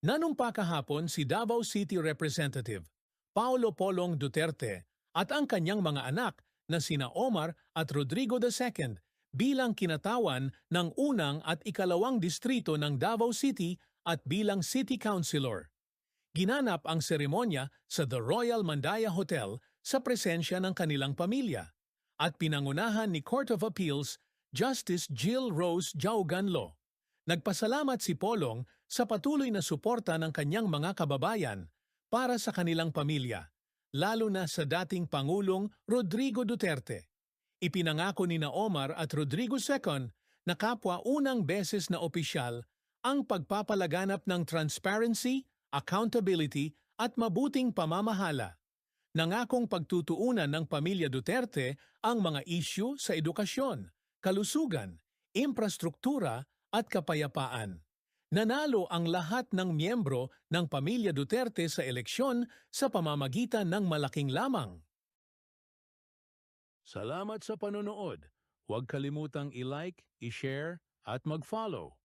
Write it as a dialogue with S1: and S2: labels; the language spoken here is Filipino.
S1: Nanumpa kahapon si Davao City Representative Paulo Polong Duterte at ang kanyang mga anak na sina Omar at Rodrigo II bilang kinatawan ng unang at ikalawang distrito ng Davao City at bilang City Councilor. Ginanap ang seremonya sa The Royal Mandaya Hotel sa presensya ng kanilang pamilya at pinangunahan ni Court of Appeals Justice Jill Rose Jauganlo. Nagpasalamat si Polong sa patuloy na suporta ng kanyang mga kababayan para sa kanilang pamilya, lalo na sa dating Pangulong Rodrigo Duterte. Ipinangako ni na Omar at Rodrigo II na kapwa unang beses na opisyal ang pagpapalaganap ng transparency, accountability at mabuting pamamahala. Nangakong pagtutuunan ng pamilya Duterte ang mga isyu sa edukasyon, kalusugan, infrastruktura at kapayapaan. Nanalo ang lahat ng miyembro ng pamilya Duterte sa eleksyon sa pamamagitan ng malaking lamang. Salamat sa panonood. Huwag kalimutang i-like, i-share at mag-follow.